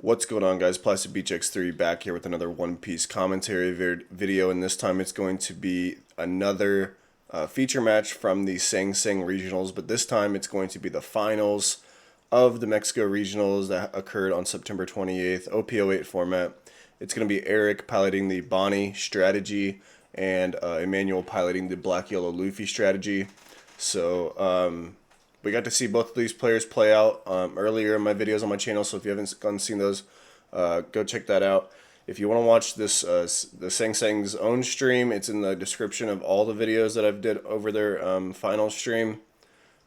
What's going on, guys? Plastic Beach X3 back here with another One Piece commentary video, and this time it's going to be another feature match from the Sang Sang Regionals, but this time it's going to be the finals of the Mexico Regionals that occurred on September 28th, OP08 format. It's going to be Eric piloting the Bonney strategy and Emmanuel piloting the Black Yellow Luffy strategy. So, we got to see both of these players play out earlier in my videos on my channel, so if you haven't gone and seen those, go check that out. If you want to watch this, the Sang Sang's own stream, it's in the description of all the videos that I've did over their final stream.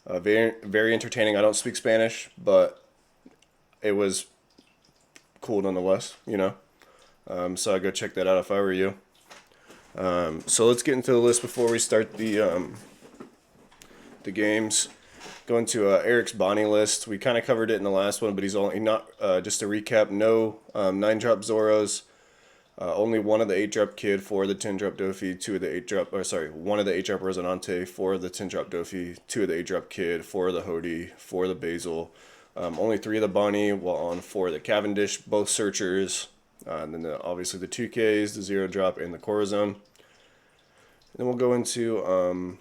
Very, very entertaining. I don't speak Spanish, but it was cool nonetheless, you know. So I'd go check that out if I were you. So let's get into the list before we start the games. Going to Eric's Bonney list. We kind of covered it in the last one, but he's only not, just to recap, no 9-drop Zoros, only one of the 8-drop Kid, 4 of the 10-drop Dofi, 2 of the 8-drop, or sorry, 1 of the 8-drop Rosinante, 4 of the 10-drop Dofi, 2 of the 8-drop Kid, 4 of the Hody, 4 of the Basil, only 3 of the Bonney, while on 4 of the Cavendish, both Searchers, and then obviously the 2Ks, the 0-drop, and the Corazon. Then we'll go into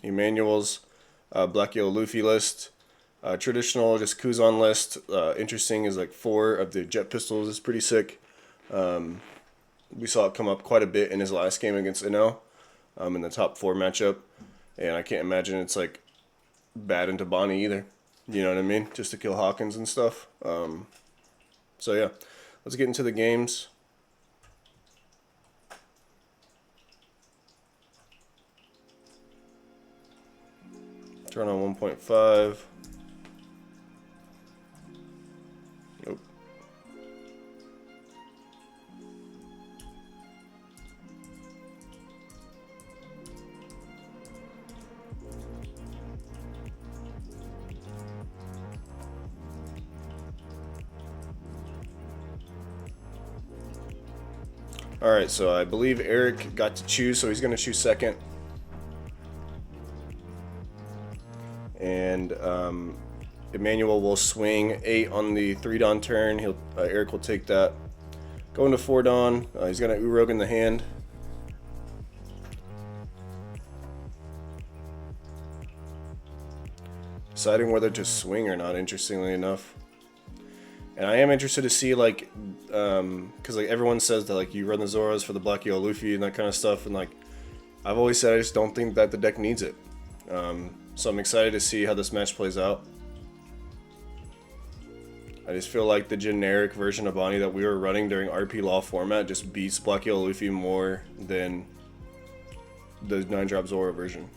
Emmanuel's Black Yellow Luffy list. Traditional, just Kuzan list. Interesting is like 4 of the jet pistols is pretty sick. We saw it come up quite a bit in his last game against Ino in the top 4 matchup. And I can't imagine it's like bad into Bonney either. You know what I mean? Just to kill Hawkins and stuff. So yeah, let's get into the games. Turn on 1.5. Nope. Alright, so I believe Eric got to choose, so he's going to choose second. And Emmanuel will swing 8 on the 3-Don turn. Eric will take that. Going to 4-Don. He's got an Urog in the hand. Deciding whether to swing or not, interestingly enough. And I am interested to see, like, because like everyone says that like you run the Zoros for the Black Yellow Luffy and that kind of stuff, and like I've always said, I just don't think that the deck needs it. So I'm excited to see how this match plays out. I just feel like the generic version of Bonney that we were running during RP Law format just beats Black Yellow Luffy more than the 9-drop Zoro version.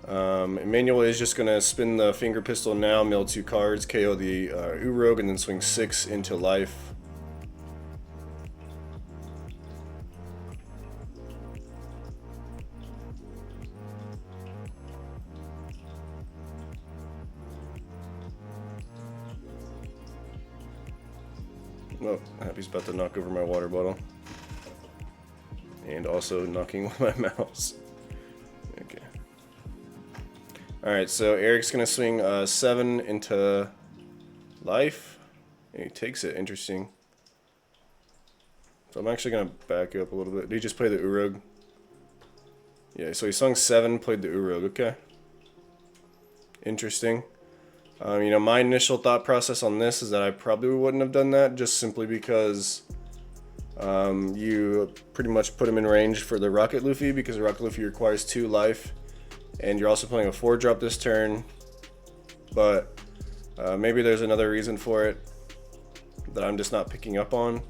Emmanuel is just going to spin the finger pistol now, mill 2 cards, KO the Urog, and then swing 6 into life. Oh, Happy's about to knock over my water bottle. And also knocking with my mouse. Okay. Alright, so Eric's going to swing 7 into life. And he takes it. Interesting. So I'm actually going to back up a little bit. Did he just play the Urog? Yeah, so he swung 7, played the Urog. Okay. Interesting. You know, my initial thought process on this is that I probably wouldn't have done that, just simply because you pretty much put him in range for the Rocket Luffy, because the Rocket Luffy requires 2 life, and you're also playing a 4-drop this turn. But maybe there's another reason for it that I'm just not picking up on.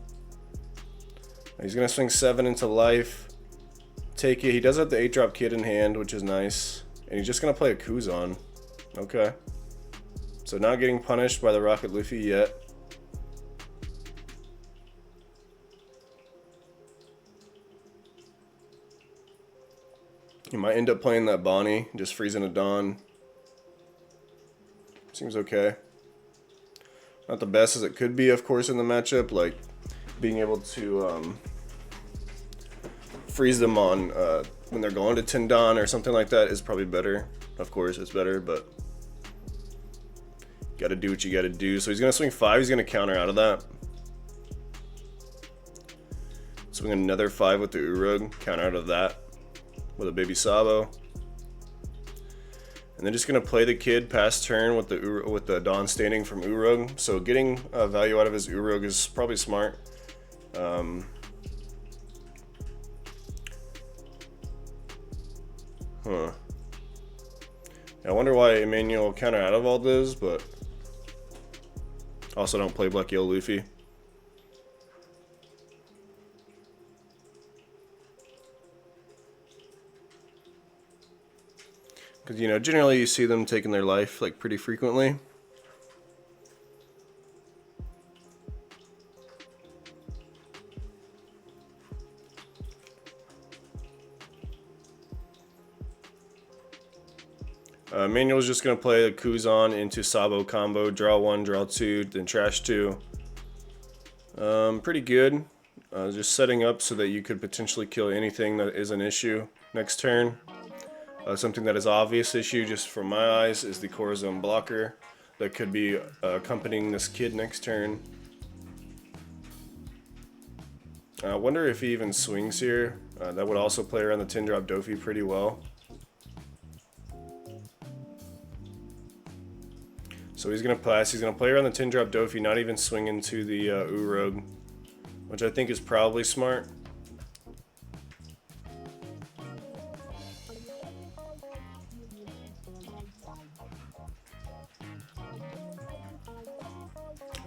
He's going to swing 7 into life, take it. He does have the 8-drop Kid in hand, which is nice, and he's just going to play a Kuzan. Okay. So not getting punished by the Rocket Luffy yet. He might end up playing that Bonney, just freezing a Don. Seems okay. Not the best as it could be, of course, in the matchup. Like being able to freeze them on when they're going to Tendon or something like that is probably better. Of course, it's better, but gotta do what you gotta do. So he's gonna swing 5. He's gonna counter out of that. Swing another 5 with the Urug. Counter out of that with a baby Sabo. And then just gonna play the kid past turn with the Dawn standing from Urug. So getting value out of his Urug is probably smart. I wonder why Emmanuel counter out of all this, but also don't play Black Yellow Luffy. Because, you know, generally you see them taking their life like pretty frequently. Manuel's just going to play a Kuzan into Sabo combo, draw 1, draw 2, then trash 2. Pretty good. Just setting up so that you could potentially kill anything that is an issue next turn. Something that is obvious issue, just from my eyes, is the Corazon blocker that could be accompanying this kid next turn. I wonder if he even swings here. That would also play around the 10-drop Dofi pretty well. So he's going to pass. He's going to play around the 10-drop Dofi, not even swing into the Urug, which I think is probably smart.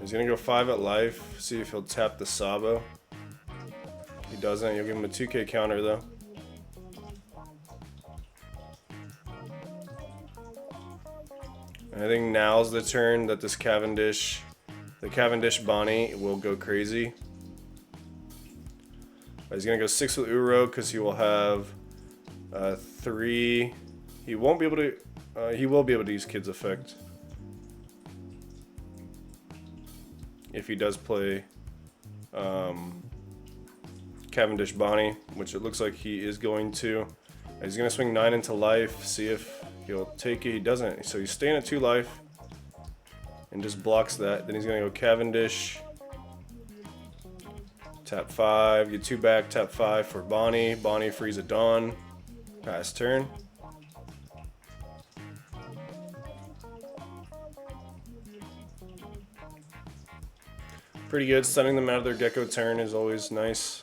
He's going to go 5 at life, see if he'll tap the Sabo. He doesn't. You'll give him a 2k counter though. I think now's the turn that the Cavendish Bonney will go crazy. He's gonna go 6 with Uro because he will have 3. He won't be able to. He will be able to use Kid's effect if he does play Cavendish Bonney, which it looks like he is going to. He's gonna swing 9 into life. See if he'll take it. He doesn't. So he's staying at 2 life and just blocks that. Then he's gonna go Cavendish. Tap 5, get 2 back, tap 5 for Bonney. Bonney frees a Dawn. Pass turn. Pretty good. Stunning them out of their Gecko turn is always nice.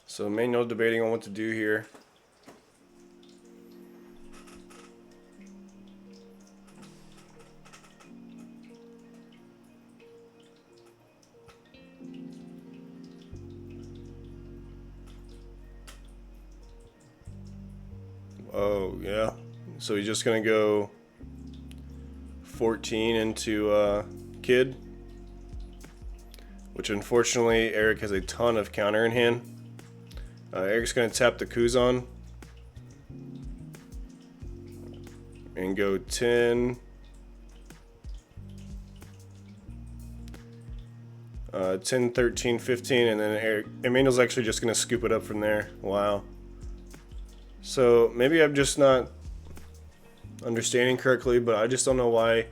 So Manuel debating on what to do here. Oh yeah. So he's just gonna go 14 into Kid, which unfortunately Eric has a ton of counter in hand. Eric's going to tap the Kuzan and go 10, 10, 13, 15, and then Emmanuel's actually just going to scoop it up from there. Wow. So maybe I'm just not understanding correctly, but I just don't know why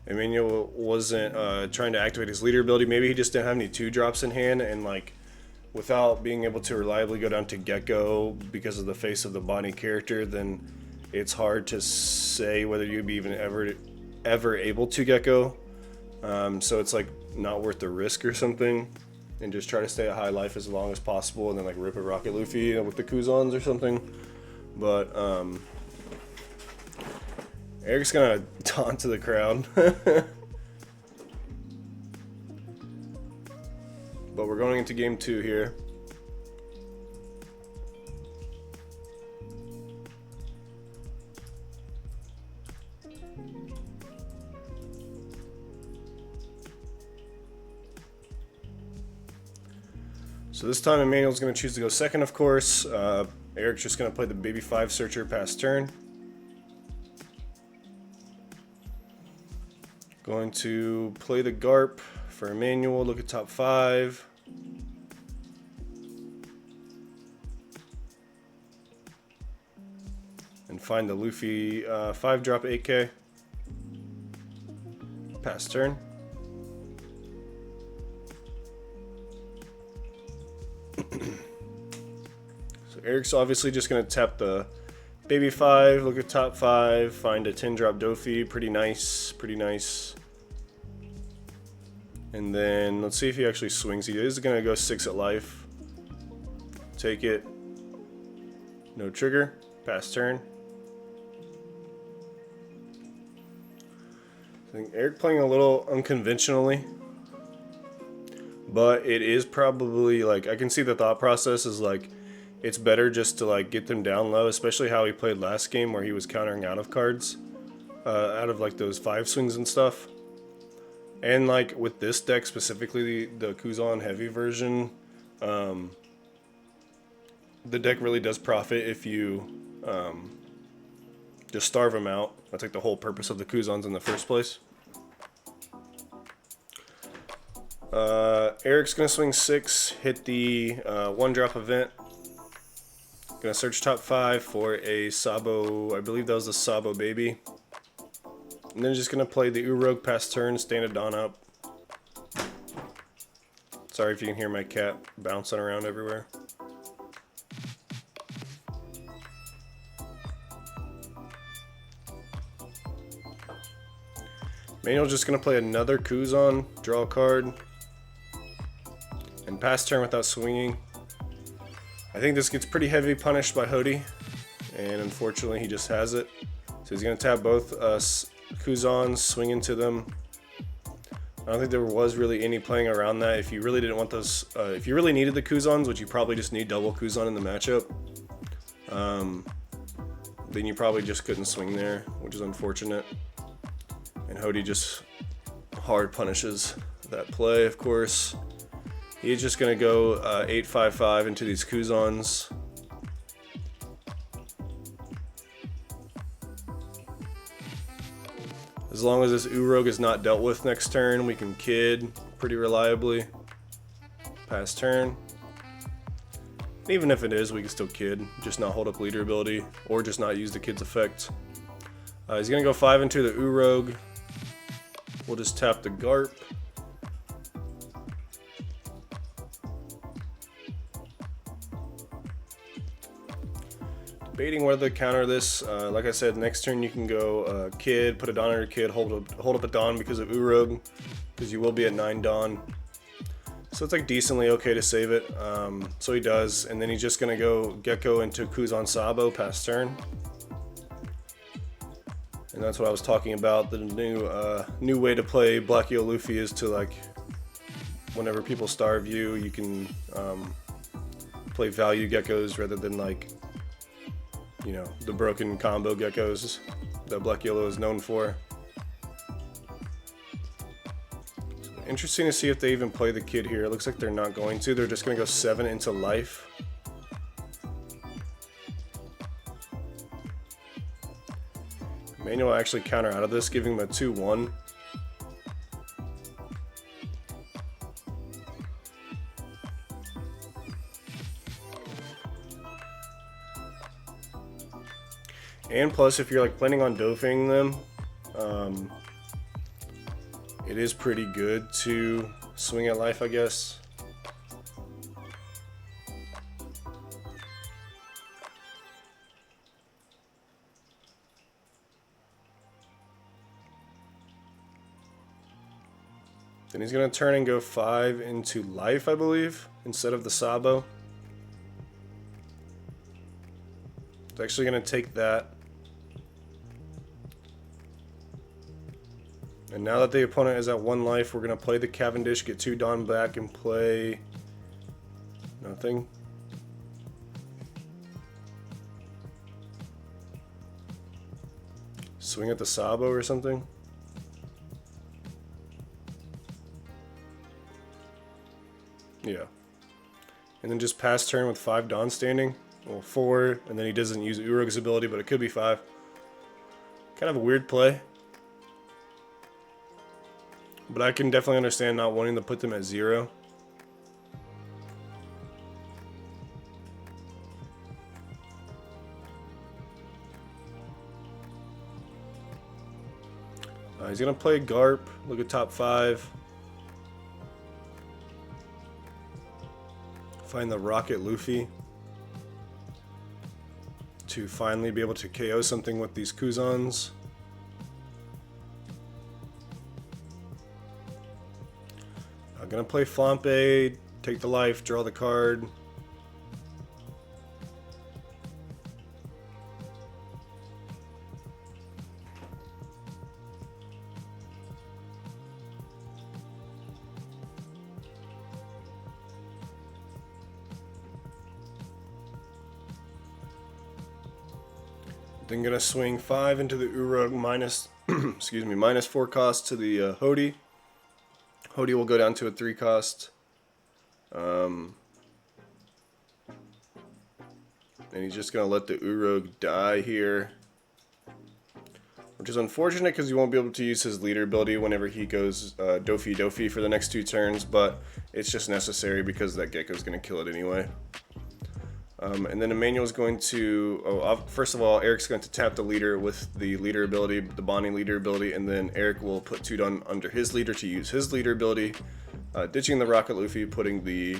Emmanuel wasn't trying to activate his leader ability. Maybe he just didn't have any 2-drops in hand, and like, without being able to reliably go down to Gecko because of the face of the Bonney character, then it's hard to say whether you'd be even ever able to Gecko. So it's like not worth the risk or something, and just try to stay at high life as long as possible, and then like rip a Rocket Luffy with the Kuzans or something. But Eric's gonna taunt to the crowd. But we're going into game 2 here. So this time Emmanuel's going to choose to go second, of course. Eric's just going to play the baby 5 searcher past turn. Going to play the Garp for Emmanuel, look at top 5. And find the Luffy 5 drop 8k. Pass turn. So Eric's obviously just going to tap the baby 5, look at top 5, find a 10 drop Dofi, pretty nice, pretty nice. And then let's see if he actually swings. He is going to go 6 at life. Take it. No trigger. Pass turn. I think Eric playing a little unconventionally. But it is probably, like, I can see the thought process is, like, it's better just to, like, get them down low, especially how he played last game where he was countering out of cards. Out of, like, those 5 swings and stuff. And, like, with this deck specifically, the Kuzan heavy version, the deck really does profit if you just starve them out. That's, like, the whole purpose of the Kuzans in the first place. Eric's going to swing 6, hit the 1-drop event. Going to search top 5 for a Sabo, I believe that was the Sabo baby. And then just going to play the Urog past turn, stand a Dawn up. Sorry if you can hear my cat bouncing around everywhere. Manuel's just going to play another Kuzan, draw a card, and pass turn without swinging. I think this gets pretty heavy punished by Hody, and unfortunately he just has it. So he's going to tap both Kuzans, swing into them. I don't think there was really any playing around that. If you really didn't want those, if you really needed the Kuzans, which you probably just need double Kuzan in the matchup, then you probably just couldn't swing there, which is unfortunate. And Hody just hard punishes that play, of course. He's just going to go 8-5-5 into these Kuzans. As long as this Urog is not dealt with next turn, we can kid pretty reliably. Pass turn. Even if it is, we can still kid, just not hold up leader ability, or just not use the kid's effect. He's going to go 5 into the Urog. We'll just tap the Garp. Debating whether to counter this. Like I said, next turn you can go Kid, put a Dawn on your Kid, hold up a Dawn because of Urog, because you will be at 9 Dawn. So it's like decently okay to save it. So he does, and then he's just gonna go Gecko into Kuzan Sabo past turn. And that's what I was talking about. The new way to play Black Eel Luffy is to, like, whenever people starve you, you can play value geckos rather than, like, you know, the broken combo geckos that Black Yellow is known for. So interesting to see if they even play the kid here. It looks like they're not going to. They're just going to go 7 into life. Manuel actually counter out of this, giving him a 2-1. And plus, if you're, like, planning on dofing them, it is pretty good to swing at life, I guess. Then he's going to turn and go 5 into life, I believe, instead of the Sabo. It's actually going to take that. And now that the opponent is at 1 life, we're going to play the Cavendish, get 2 Dawn back, and play nothing. Swing at the Sabo or something. Yeah. and then just pass turn with 5 Dawn standing. Well, 4, and then he doesn't use Urog's ability, but it could be 5. Kind of a weird play. But I can definitely understand not wanting to put them at 0. He's going to play Garp, look at top 5. Find the Rocket Luffy to finally be able to KO something with these Kuzans. I'm going to play Flampe, take the life, draw the card. Then gonna swing 5 into the Urog minus, excuse me, minus 4 cost to the Hody. Hody will go down to a 3 cost. And he's just gonna let the Urog die here, which is unfortunate because he won't be able to use his leader ability whenever he goes Dofi for the next 2 turns. But it's just necessary because that Gecko's gonna kill it anyway. And then Emmanuel's going to, first of all, Eric's going to tap the leader with the leader ability, the Bonney leader ability, and then Eric will put 2 Dawn under his leader to use his leader ability, ditching the Rocket Luffy, putting the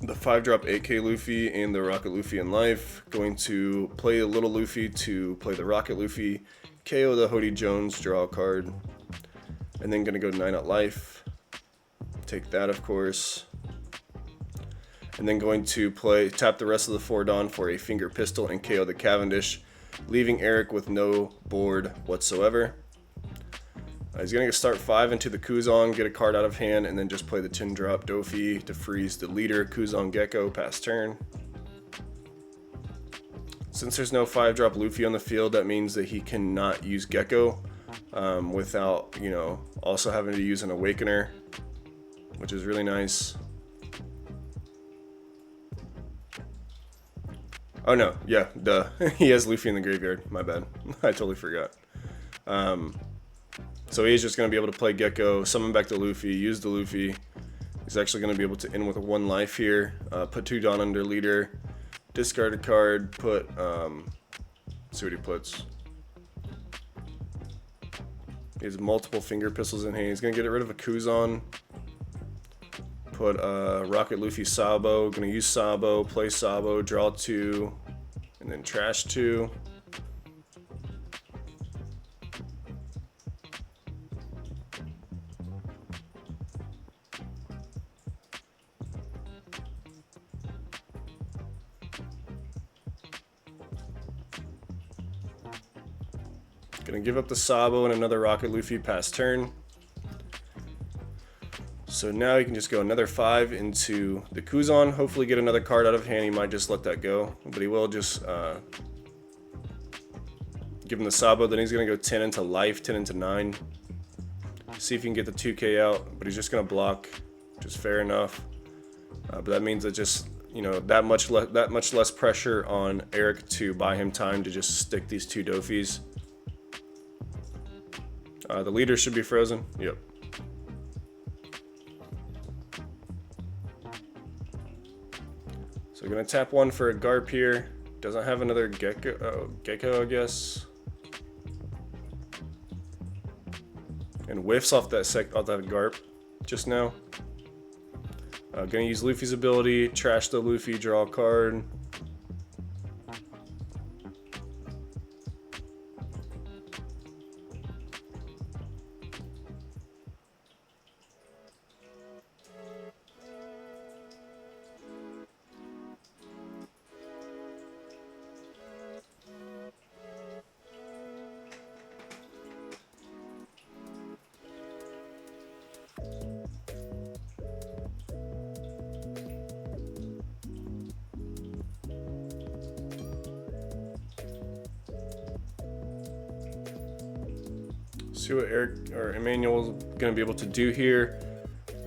5-drop 8k Luffy and the Rocket Luffy in life, going to play a little Luffy to play the Rocket Luffy, KO the Hody Jones, draw a card, and then going to go 9 at life, take that of course. And then going to tap the rest of the 4 Dawn for a Finger Pistol and KO the Cavendish, leaving Eric with no board whatsoever. He's going to start 5 into the Kuzan, get a card out of hand, and then just play the 10-drop Dofi to freeze the leader, Kuzan Gecko, pass turn. Since there's no 5-drop Luffy on the field, that means that he cannot use Gecko without, also having to use an Awakener, which is really nice. Oh no, yeah, duh. He has Luffy in the graveyard. My bad. I totally forgot. So he's just going to be able to play Gecko, summon back the Luffy, use the Luffy. He's actually going to be able to end with 1 life here. Put 2 Dawn under leader. Discard a card. Put, see what he puts. He has multiple Finger Pistols in hand. He's going to get rid of a Kuzan. Put Rocket Luffy Sabo, gonna use Sabo, play Sabo, draw 2, and then trash 2. Gonna give up the Sabo and another Rocket Luffy pass turn. So now you can just go another 5 into the Kuzan, hopefully get another card out of hand. He might just let that go, but he will just give him the Sabo. Then he's going to go 10 into life, 10 into 9. See if he can get the 2k out, but he's just going to block, which is fair enough. But that means that just, that much less pressure on Eric to buy him time to just stick these 2 Dofis. The leader should be frozen. Yep. So we're going to tap 1 for a Garp here. Doesn't have another Gecko, I guess. And whiffs off that Garp just now. Going to use Luffy's ability, trash the Luffy, draw a card. See what Eric or Emmanuel's going to be able to do here.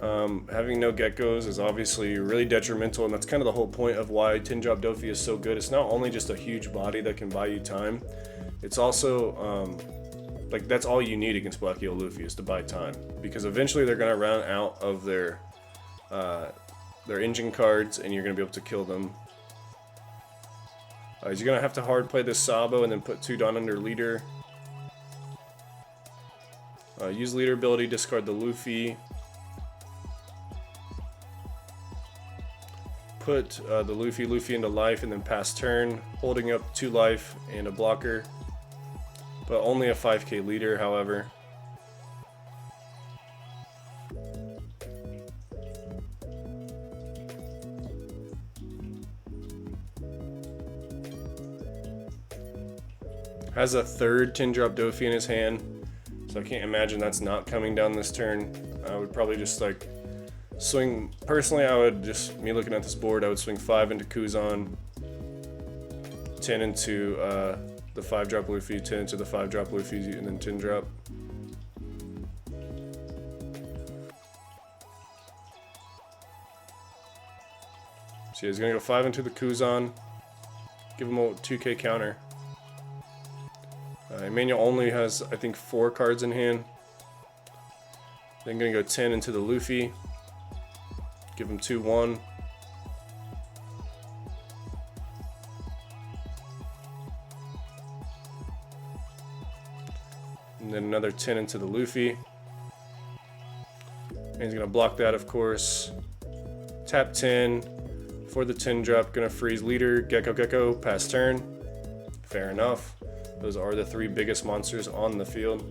Having no geckos is obviously really detrimental, and that's kind of the whole point of why Tin Drop Dofi is so good. It's not only just a huge body that can buy you time, it's also like that's all you need against Black Eel Luffy is to buy time, because eventually they're gonna run out of their engine cards, and you're gonna be able to kill them. You're gonna have to hard play this Sabo and then put 2 Dawn under leader. Use leader ability, discard the Luffy. Put the Luffy into life and then pass turn, holding up 2 life and a blocker. But only a 5k leader, however. Has a 3rd Tin Drop Dofi in his hand, so I can't imagine that's not coming down this turn. I would probably just like swing, personally I would just, me looking at this board, I would swing 5 into Kuzan, 10 into the 5-drop Luffy, 10 into the 5-drop Luffy, and then 10 drop. So he's gonna go 5 into the Kuzan, give him a 2k counter. Emmanuel only has, I think, 4 cards in hand. Then gonna go 10 into the Luffy, give him 2-1. And then another 10 into the Luffy. And he's gonna block that, of course. Tap 10 for the 10 drop, gonna freeze leader, Gecko, pass turn. Fair enough. Those are the 3 biggest monsters on the field.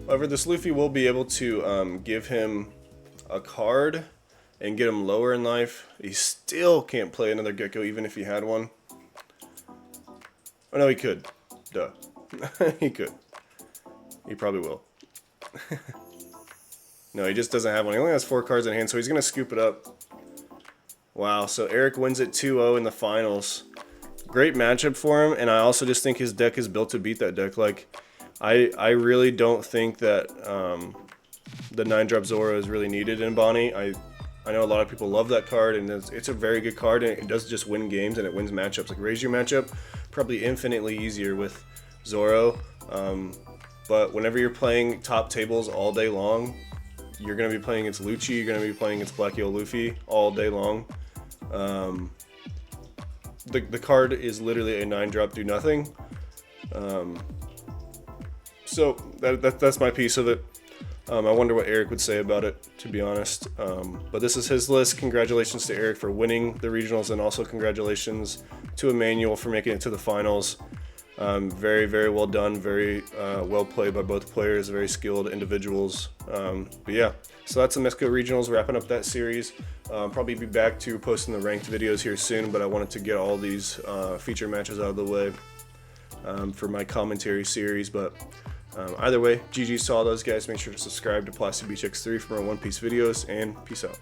However, this Luffy will be able to give him a card and get him lower in life. He still can't play another Gecko even if he had one. Oh no, he could. Duh. He could. He probably will. No, he just doesn't have one. He only has 4 cards in hand, so he's going to scoop it up. Wow, so Eric wins it 2-0 in the finals. Great matchup for him, and I also just think his deck is built to beat that deck. Like, I really don't think that the 9-drop Zoro is really needed in Bonney. I know a lot of people love that card, and it's a very good card, and it does just win games, and it wins matchups. Like, raise your matchup, probably infinitely easier with Zoro. But whenever you're playing top tables all day long, you're going to be playing against Lucci, you're going to be playing against Black Eel Luffy all day long. The card is literally a 9-drop do nothing. So that's my piece of it. I wonder what Eric would say about it, to be honest. But this is his list. Congratulations to Eric for winning the regionals, and also congratulations to Emmanuel for making it to the finals. Very, very well done. Very well played by both players. Very skilled individuals. But yeah, so that's the Mexico Regionals, wrapping up that series. Probably be back to posting the ranked videos here soon, but I wanted to get all these feature matches out of the way for my commentary series. But either way, GG's to all those guys. Make sure to subscribe to Plastic Beach X3 for more One Piece videos, and peace out.